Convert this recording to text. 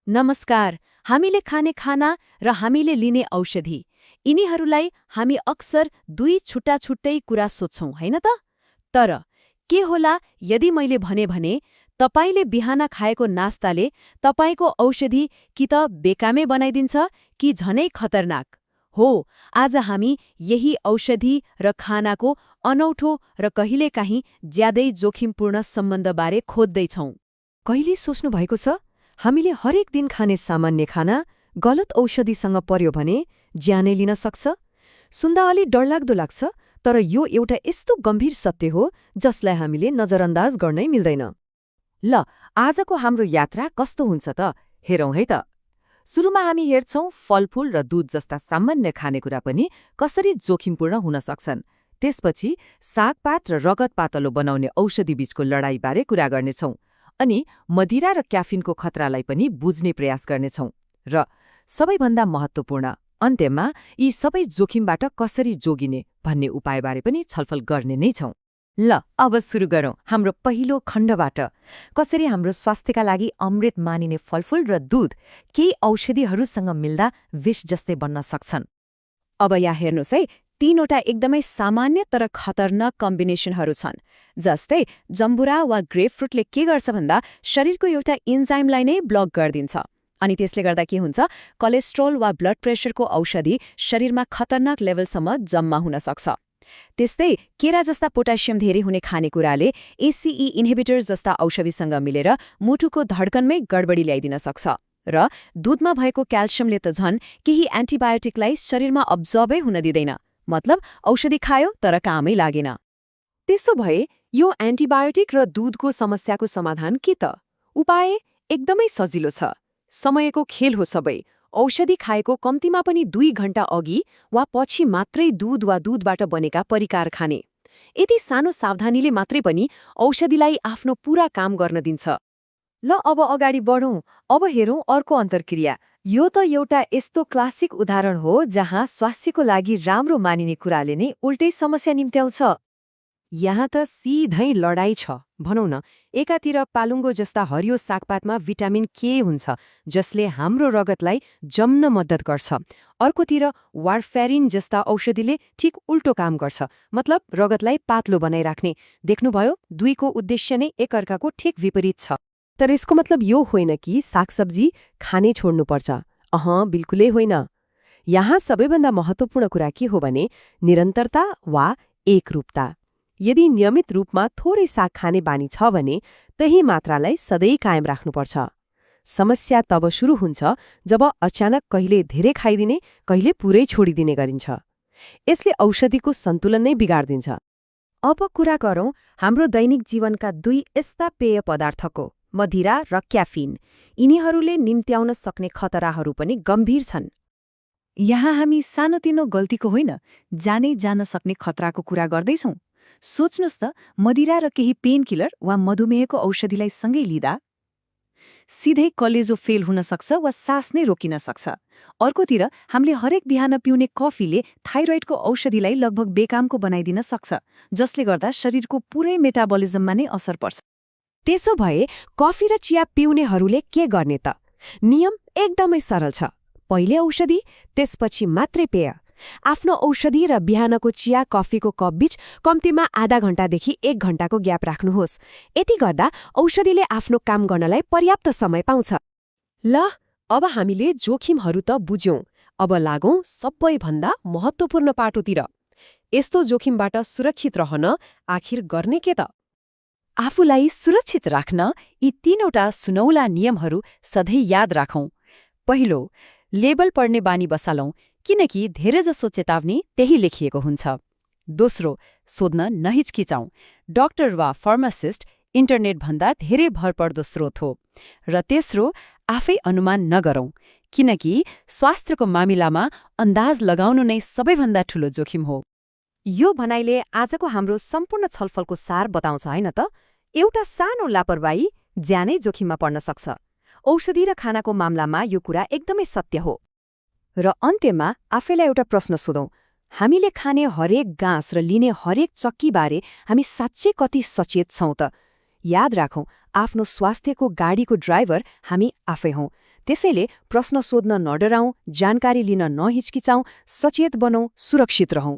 नमस्कार। हामीले खाने खाना र हामीले लिने औषधि यिनीहरूलाई हामी अक्सर दुई छुट्टा-छुट्टै कुरा सोच्छौं, हैन त? तर के होला यदि मैले भने तपाईले बिहान खाएको नास्ताले तपाईको औषधि कि त बेकामे बनाइदिन्छ कि झनै खतरनाक? हो, आज हामी यही औषधि र खानाको अनौठो र कहिलेकाहीँ ज्यादै जोखिमपूर्ण सम्बन्धबारे खोज्दैछौं। कहिले सोच्नु भएको छ हामीले हरेक दिन खाने सामान्य खाना गलत औषधिसँग पर्यो भने ज्यानै लिन सक्छ? सुन्दा अलि डरलाग्दो लाग्छ, तर यो एउटा यस्तो गम्भीर सत्य हो जसलाई हामीले नजरअन्दाज गर्नै मिल्दैन। ल, आजको हाम्रो यात्रा कस्तो हुन्छ त हेरौँ है त। सुरुमा हामी हेर्छौं फलफूल र दूध जस्ता सामान्य खानेकुरा पनि कसरी जोखिमपूर्ण हुन सक्छन्। त्यसपछि सागपात र रगत पातलो बनाउने औषधि बीचको लडाईँबारे कुरा गर्नेछौं। अनि मदिरा र क्याफिनको खतरालाई पनि बुझ्ने प्रयास गर्नेछौं। र सबैभन्दा महत्त्वपूर्ण, अन्त्यमा यी सबै जोखिमबाट कसरी जोगिने भन्ने उपायबारे पनि छलफल गर्ने नै छौं। ल, अब सुरु गरौँ हाम्रो पहिलो खण्डबाट। कसरी हाम्रो स्वास्थ्यका लागि अमृत मानिने फलफूल र दूध केही औषधिहरूसँग मिल्दा विष जस्तै बन्न सक्छन्। अब यहाँ हेर्नुहोस् है, तीनवटा एकदमै सामान्य तर खतरनाक कम्बिनेसनहरू छन्। जस्तै जम्बुरा वा ग्रेपफ्रुटले के गर्छ भन्दा शरीरको एउटा इन्जाइमलाई नै ब्लक गरिदिन्छ। अनि त्यसले गर्दा के हुन्छ, कोलेस्ट्रोल वा ब्लड प्रेसरको औषधि शरीरमा खतरनाक लेभलसम्म जम्मा हुन सक्छ। त्यस्तै केरा जस्ता पोटासियम धेरै हुने खानेकुराले एसीई इन्हिबिटर्स जस्ता औषधिसँग मिलेर मुटुको धड्कनमै गडबडी ल्याइदिन सक्छ। र दूधमा भएको क्याल्सियमले त झन् केही एन्टिबायोटिकलाई शरीरमा अब्जर्बै हुन दिँदैन। मतलब औषधि खायो तर कामै लागेन। त्यसो भए यो एन्टिबायोटिक र दूधको समस्याको समाधान के त? उपाय एकदमै सजिलो छ। समयको खेल हो सबै। औषधि खाएको कम्तीमा पनि 2 घण्टा अघि वा पछि मात्रै दूध वा दूधबाट बनेका परिकार खाने। यति सानो सावधानीले मात्रै पनि औषधिलाई आफ्नो पूरा काम गर्न दिन्छ। ल, अब अगाडि बढौँ। अब हेरौँ अर्को अन्तर्क्रिया। यो त एउटा यस्तो क्लासिक उदाहरण हो जहाँ स्वास्थ्यको लागि राम्रो मानिने कुराले नै उल्टै समस्या निम्त्याउँछ। यहाँ त सिधै लडाई छ। भनौँ न, एकातिर पालुङ्गो जस्ता हरियो सागपातमा भिटामिन के हुन्छ जसले हाम्रो रगतलाई जम्न मद्दत गर्छ। अर्कोतिर वारफेरिन जस्ता औषधिले ठिक उल्टो काम गर्छ, मतलब रगतलाई पातलो बनाइराख्ने। देख्नुभयो, दुईको उद्देश्य नै एकअर्काको ठिक विपरीत छ। तर यसको मतलब यो होइन कि सागसब्जी खाने छोड्नुपर्छ। बिल्कुलै होइन। यहाँ सबैभन्दा महत्त्वपूर्ण कुरा के हो भने निरन्तरता वा एकरूपता। यदि नियमित रूपमा थोरै साग खाने बानी छ भने त्यही मात्रालाई सधैँ कायम राख्नुपर्छ। समस्या तब सुरु हुन्छ जब अचानक कहिले धेरै खाइदिने, कहिले पुरै छोडिदिने गरिन्छ। यसले औषधिको सन्तुलन नै बिगार्दिन्छ। अब कुरा गरौँ हाम्रो दैनिक जीवनका दुई यस्ता पेय पदार्थको, मदिरा र क्याफिन। यिनीहरूले निम्त्याउन सक्ने खतराहरू पनि गम्भीर छन्। यहाँ हामी सानोतिनो गल्तीको होइन, जानै जान सक्ने खतराको कुरा गर्दैछौँ। सोच्नुहोस् त, मदिरा र केही पेनकिलर वा मधुमेहको औषधिलाई सँगै लिँदा सिधै कलेजो फेल हुन सक्छ वा सास नै रोकिन सक्छ। अर्कोतिर हामीले हरेक बिहान पिउने कफीले थाइरोइडको औषधिलाई लगभग बेकामको बनाइदिन सक्छ, जसले गर्दा शरीरको पुरै मेटाबलिजममा नै असर पर्छ। त्यसो भए कफी र चिया पिउनेहरूले के गर्ने त? नियम एकदमै सरल छ। पहिले औषधि, त्यसपछि मात्रै पेय। आफ्नो औषधि र बिहानको चिया कफीको कप बीच कम्तीमा आधा घण्टादेखि 1 घण्टाको ग्याप राख्नुहोस्। यति गर्दा औषधिले आफ्नो काम गर्नलाई पर्याप्त समय पाउँछ। ल, अब हामीले जोखिमहरू त बुझ्यौं। अब लागौं सबैभन्दा महत्त्वपूर्ण पाटोतिर। यस्तो जोखिमबाट सुरक्षित रहन आखिर गर्ने के त? आफूलाई सुरक्षित राख्न यी तीनवटा सुनौला नियमहरू सधैँ याद राखौं। पहिलो, लेबल पढ्ने बानी बसालौं, किनकि धेरैजसो चेतावनी त्यही लेखिएको हुन्छ। दोस्रो, सोध्न नहिचकिचाउँ। डाक्टर वा फार्मासिस्ट इन्टरनेटभन्दा धेरै भरपर्दो स्रोत हो। र तेस्रो, आफै अनुमान नगरौँ, किनकि स्वास्थ्यको मामिलामा अन्दाज लगाउनु नै सबैभन्दा ठूलो जोखिम हो। यो भनाइले आजको हाम्रो सम्पूर्ण छलफलको सार बताउँछ, होइन त? एउटा सानो लापरवाही ज्यानै जोखिममा पर्न सक्छ। औषधि र खानाको मामलामा यो कुरा एकदमै सत्य हो। र अन्त्यमा आफैलाई एउटा प्रश्न सोधौं, हामीले खाने हरेक गाँस र लिने हरेक चक्कीबारे हामी साँच्चै कति सचेत छौं त? याद राखौं, आफ्नो स्वास्थ्यको गाडीको ड्राइभर हामी आफै हौं। त्यसैले प्रश्न सोध्न नडराउँ, जानकारी लिन नहिचकिचाउँ, सचेत बनौँ, सुरक्षित रहौँ।